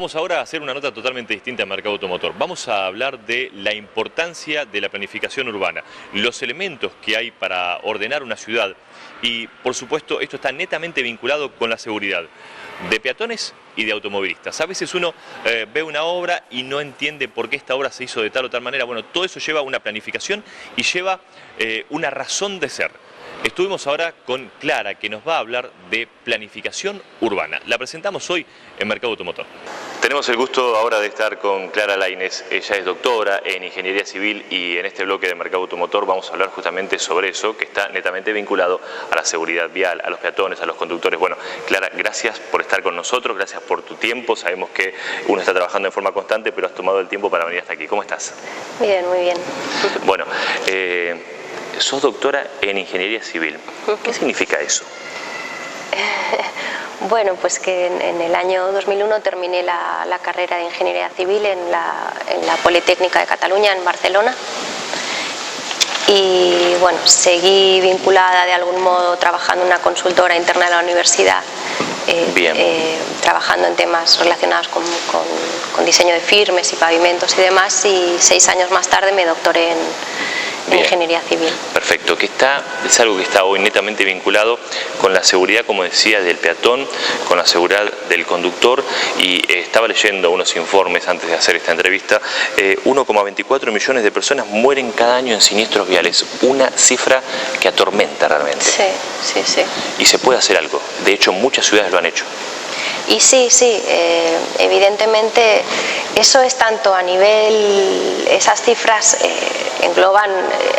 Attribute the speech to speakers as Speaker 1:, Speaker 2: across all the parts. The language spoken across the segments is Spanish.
Speaker 1: Vamos ahora a hacer una nota totalmente distinta al mercado automotor. Vamos a hablar de la importancia de la planificación urbana, los elementos que hay para ordenar una ciudad y, por supuesto, esto está netamente vinculado con la seguridad de peatones y de automovilistas. A veces uno ve una obra y no entiende por qué esta obra se hizo de tal o tal manera. Bueno, todo eso lleva una planificación y lleva una razón de ser. Estuvimos ahora con Clara, que nos va a hablar de planificación urbana. La presentamos hoy en Mercado Automotor. Tenemos el gusto ahora de estar con Clara Lainez. Ella es doctora en Ingeniería Civil y en este bloque de Mercado Automotor vamos a hablar justamente sobre eso, que está netamente vinculado a la seguridad vial, a los peatones, a los conductores. Bueno, Clara, gracias por estar con nosotros, gracias por tu tiempo. Sabemos que uno está trabajando en forma constante, pero has tomado el tiempo para venir hasta aquí. ¿Cómo estás?
Speaker 2: Bien, muy bien.
Speaker 1: Bueno, sos doctora en Ingeniería Civil. ¿Qué significa eso?
Speaker 2: Bueno, pues que en el año 2001 terminé la carrera de Ingeniería Civil en la Politécnica de Cataluña, en Barcelona. Y bueno, seguí vinculada de algún modo trabajando en una consultora interna de la universidad, trabajando en temas relacionados con diseño de firmes y pavimentos y demás, y 6 años más tarde me doctoré en Ingeniería Civil.
Speaker 1: Perfecto, es algo que está hoy netamente vinculado con la seguridad, como decía, del peatón, con la seguridad del conductor, y estaba leyendo unos informes antes de hacer esta entrevista. 1,24 millones de personas mueren cada año en siniestros viales, una cifra que atormenta realmente.
Speaker 2: Sí.
Speaker 1: Y se puede hacer algo, de hecho muchas ciudades lo han hecho.
Speaker 2: Y sí, evidentemente eso es tanto a nivel, esas cifras engloban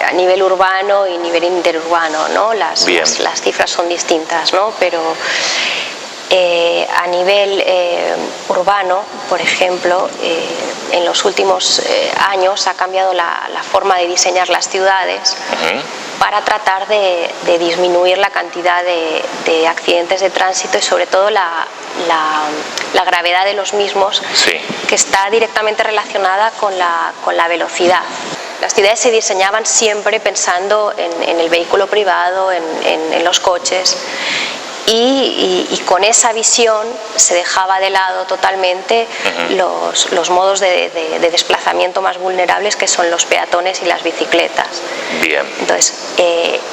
Speaker 2: a nivel urbano y nivel interurbano, ¿no? Las cifras son distintas, ¿no? Pero a nivel urbano, por ejemplo, en los últimos años ha cambiado la forma de diseñar las ciudades para tratar de disminuir la cantidad de accidentes de tránsito y sobre todo la gravedad de los mismos, que está directamente relacionada con la velocidad. Las ciudades se diseñaban siempre pensando en el vehículo privado, en los coches, y con esa visión se dejaba de lado totalmente los modos de desplazamiento más vulnerables, que son los peatones y las bicicletas. Entonces,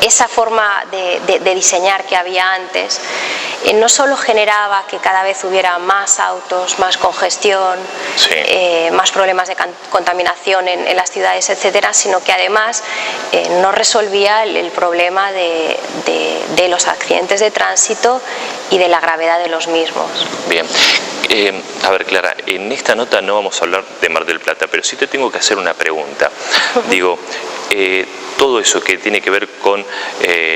Speaker 2: esa forma de diseñar que había antes no solo generaba que cada vez hubiera más autos, más congestión, más problemas de contaminación en las ciudades, etcétera, sino que además no resolvía el problema de los accidentes de tránsito y de la gravedad de los mismos.
Speaker 1: Bien. A ver, Clara, en esta nota no vamos a hablar de Mar del Plata, pero sí te tengo que hacer una pregunta. Digo, todo eso que tiene que ver con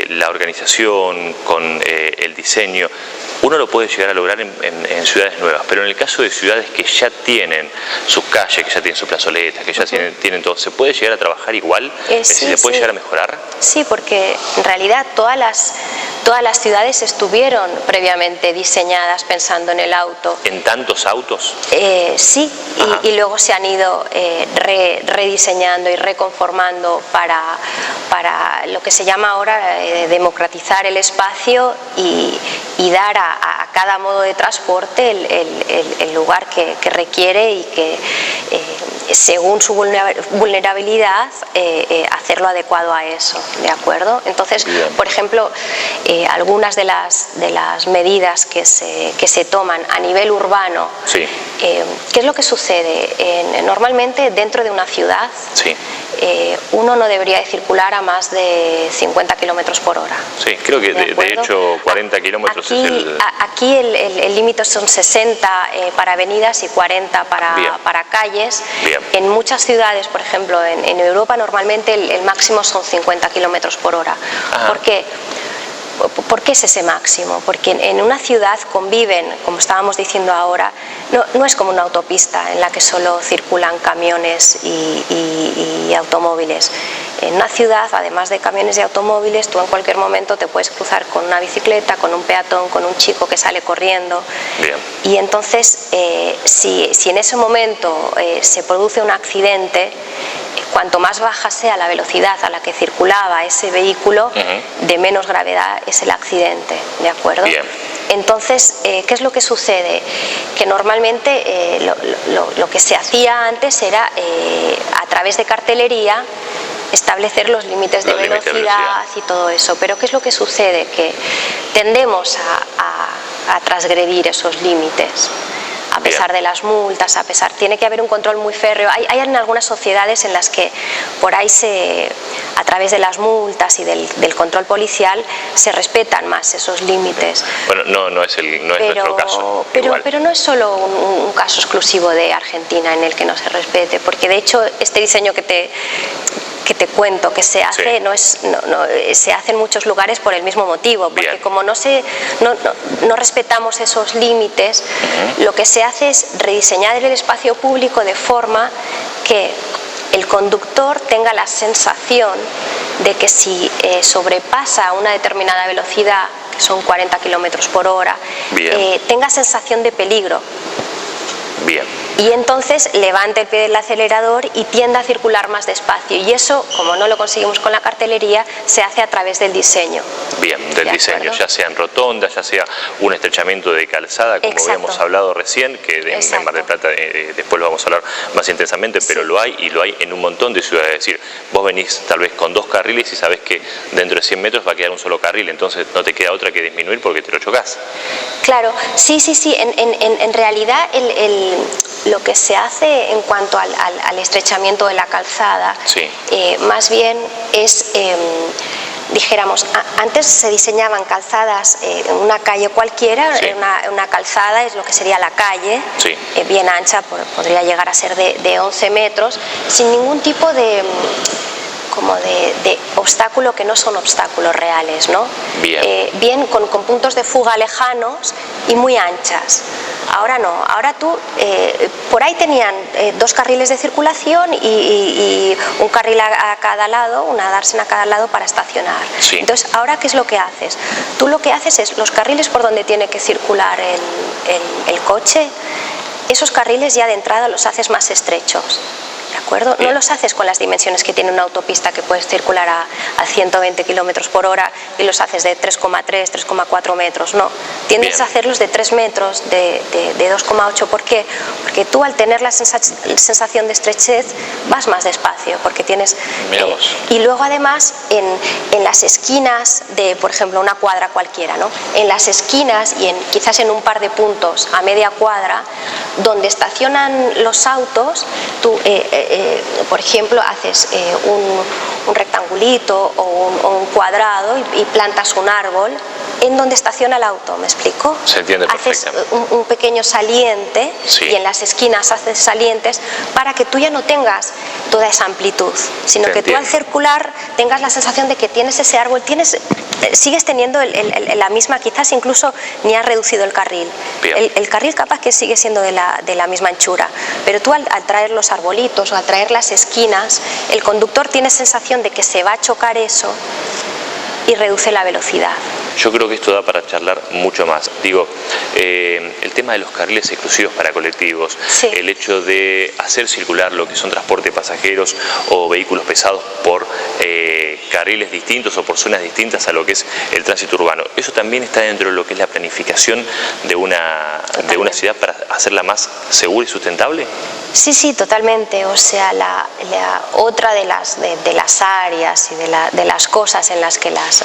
Speaker 1: la organización, con el diseño, uno lo puede llegar a lograr en ciudades nuevas, pero en el caso de ciudades que ya tienen sus calles, que ya tienen sus plazoletas, que ya tienen todo, ¿se puede llegar a trabajar igual? ¿Se puede llegar a mejorar? Sí, porque en realidad todas las ciudades estuvieron previamente diseñadas pensando en el auto. ¿En tantos autos? Sí, y luego se han ido rediseñando y reconformando para lo que se llama ahora democratizar el espacio y dar a cada modo de transporte el lugar que requiere y que según su vulnerabilidad hacerlo adecuado a eso, ¿de acuerdo? Entonces, por ejemplo, algunas de las medidas que se toman a nivel urbano, ¿qué es lo que sucede? Normalmente dentro de una ciudad uno no debería circular a más de 50 kilómetros por hora. Sí, creo que de hecho 40 kilómetros es el... Aquí el límite son 60 para avenidas y 40 para calles. En muchas ciudades, por ejemplo en Europa, normalmente el máximo son 50 kilómetros por hora. ¿Por qué? ¿Por qué es ese máximo? Porque en una ciudad conviven, como estábamos diciendo ahora, no es como una autopista en la que solo circulan camiones y automóviles. En una ciudad, además de camiones y automóviles, tú en cualquier momento te puedes cruzar con una bicicleta, con un peatón, con un chico que sale corriendo. Y entonces, si en ese momento se produce un accidente, cuanto más baja sea la velocidad a la que circulaba ese vehículo, de menos gravedad es el accidente, ¿de acuerdo?
Speaker 2: Entonces, ¿qué es lo que sucede? Que normalmente lo que se hacía antes era, a través de cartelería, establecer los límites de velocidad y todo eso. Pero ¿qué es lo que sucede? Que tendemos a transgredir esos límites. A pesar de las multas, tiene que haber un control muy férreo. Hay en algunas sociedades en las que por ahí a través de las multas y del control policial se respetan más esos límites.
Speaker 1: Bueno, no es nuestro caso.
Speaker 2: Pero no es solo un caso exclusivo de Argentina en el que no se respete, porque de hecho este diseño que te cuento que se hace, se hace en muchos lugares por el mismo motivo, porque como no respetamos esos límites, lo que se hace es rediseñar el espacio público de forma que el conductor tenga la sensación de que si sobrepasa una determinada velocidad, que son 40 kilómetros por hora, tenga sensación de peligro. Y entonces levante el pie del acelerador y tienda a circular más despacio. Y eso, como no lo conseguimos con la cartelería, se hace a través del diseño.
Speaker 1: Del diseño, ya sea en rotondas, ya sea un estrechamiento de calzada, como habíamos hablado recién, que en Mar del Plata después lo vamos a hablar más intensamente, pero lo hay, y lo hay en un montón de ciudades. Es decir, vos venís tal vez con 2 carriles y sabés que dentro de 100 metros va a quedar un solo carril, entonces no te queda otra que disminuir porque te lo chocás.
Speaker 2: Claro, sí. En realidad lo que se hace en cuanto al estrechamiento de la calzada, más bien es, dijéramos, antes se diseñaban calzadas en una calle cualquiera, una calzada es lo que sería la calle, bien ancha, podría llegar a ser de 11 metros, sin ningún tipo de obstáculo que no son obstáculos reales, ¿no? Bien con puntos de fuga lejanos y muy anchas. Ahora no, ahora por ahí tenían 2 carriles de circulación y un carril a cada lado, una dársena a cada lado para estacionar. Entonces, ¿ahora qué es lo que haces? Tú lo que haces es, los carriles por donde tiene que circular el coche, esos carriles ya de entrada los haces más estrechos. ¿De acuerdo? No los haces con las dimensiones que tiene una autopista, que puedes circular a 120 kilómetros por hora y los haces de 3,3, 3,4 metros. No, tiendes a hacerlos de 3 metros, de 2,8. ¿Por qué? Porque tú, al tener la sensación de estrechez, vas más despacio, porque tienes... y luego además en las esquinas de, por ejemplo, una cuadra cualquiera, ¿no? En las esquinas y quizás en un par de puntos a media cuadra, donde estacionan los autos, tú... por ejemplo, haces un rectangulito o un cuadrado y plantas un árbol en donde estaciona el auto, ¿me explico?
Speaker 1: Se entiende perfectamente.
Speaker 2: Haces un pequeño saliente y en las esquinas haces salientes para que tú ya no tengas toda esa amplitud, sino que tú, al circular, tengas la sensación de que tienes ese árbol, sigues teniendo la misma, quizás incluso ni has reducido el carril. El carril capaz que sigue siendo de la misma anchura, pero tú al traer los arbolitos o al traer las esquinas, el conductor tiene sensación de que se va a chocar eso y reduce la velocidad.
Speaker 1: Yo creo que esto da para charlar mucho más. Digo, el tema de los carriles exclusivos para colectivos, el hecho de hacer circular lo que son transporte de pasajeros o vehículos pesados por carriles distintos o por zonas distintas a lo que es el tránsito urbano. ¿Eso también está dentro de lo que es la planificación de una ciudad para hacerla más segura y sustentable?
Speaker 2: Sí, totalmente. O sea, otra de las áreas y de las cosas en las que las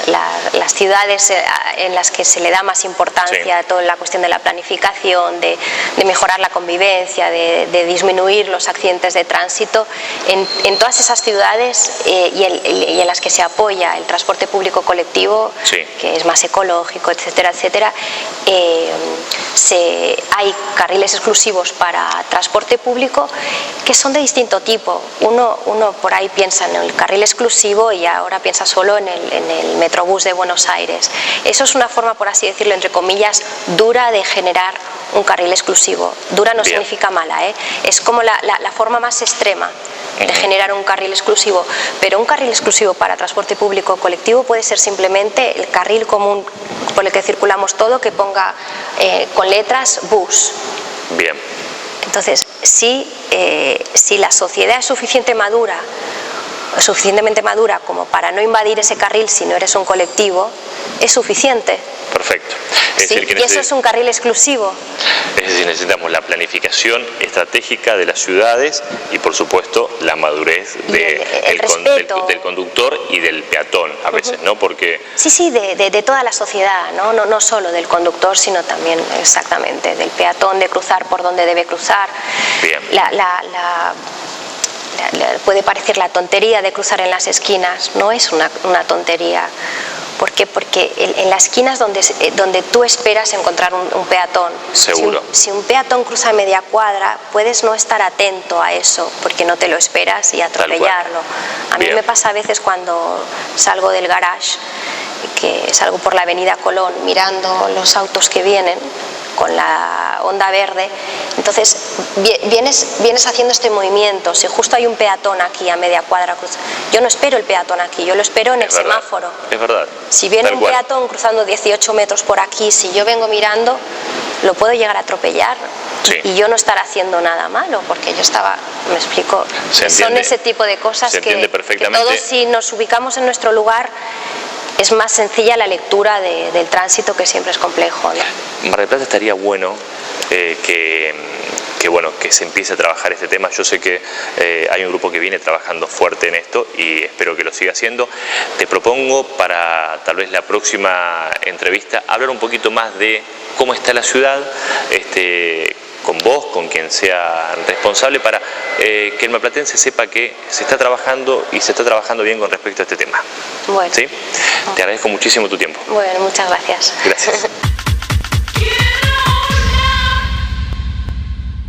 Speaker 2: ciudades, en las que se le da más importancia a toda la cuestión de la planificación, de mejorar la convivencia, de disminuir los accidentes de tránsito, en todas esas ciudades y en las que se apoya el transporte público colectivo, que es más ecológico, etcétera, hay carriles exclusivos para transporte público que son de distinto tipo. Uno por ahí piensa en el carril exclusivo y ahora piensa solo en el Metrobús de Buenos Aires. Eso es una forma, por así decirlo, entre comillas, dura de generar un carril exclusivo. Dura no significa mala, es como la forma más extrema de generar un carril exclusivo. Pero un carril exclusivo para transporte público colectivo puede ser simplemente el carril común por el que circulamos todo, que ponga con letras bus. Entonces, si la sociedad es suficientemente madura como para no invadir ese carril si no eres un colectivo, es suficiente.
Speaker 1: Perfecto. Es
Speaker 2: Sí,
Speaker 1: decir, que
Speaker 2: y eso es un carril exclusivo.
Speaker 1: Es decir, necesitamos la planificación estratégica de las ciudades y, por supuesto, la madurez del conductor y del peatón, a veces, ¿no? Porque...
Speaker 2: Sí, de toda la sociedad, no solo del conductor, sino también, exactamente, del peatón, de cruzar por donde debe cruzar.
Speaker 1: Bien.
Speaker 2: Puede parecer la tontería de cruzar en las esquinas, no es una tontería. ¿Por qué? Porque en las esquinas donde tú esperas encontrar un peatón,
Speaker 1: seguro.
Speaker 2: Si un peatón cruza media cuadra, puedes no estar atento a eso, porque no te lo esperas y atropellarlo. A mí me pasa a veces cuando salgo del garage, que salgo por la avenida Colón mirando los autos que vienen con la onda verde, entonces vienes haciendo este movimiento. Si justo hay un peatón aquí a media cuadra, yo no espero el peatón aquí, yo lo espero en el semáforo.
Speaker 1: Es verdad.
Speaker 2: Si viene un peatón cruzando 18 metros por aquí, si yo vengo mirando, lo puedo llegar a atropellar. Sí. Y yo no estar haciendo nada malo, porque yo estaba, me explico, son ese tipo de cosas que todos, si nos ubicamos en nuestro lugar, es más sencilla la lectura del tránsito, que siempre es complejo, ¿no?
Speaker 1: Mar del Plata estaría bueno que se empiece a trabajar este tema. Yo sé que hay un grupo que viene trabajando fuerte en esto y espero que lo siga haciendo. Te propongo para tal vez la próxima entrevista hablar un poquito más de cómo está la ciudad, con vos, con quien sea responsable, para que el marplatense sepa que se está trabajando y se está trabajando bien con respecto a este tema.
Speaker 2: Bueno.
Speaker 1: ¿Sí? Te agradezco muchísimo tu tiempo.
Speaker 2: Bueno, muchas gracias.
Speaker 1: Gracias.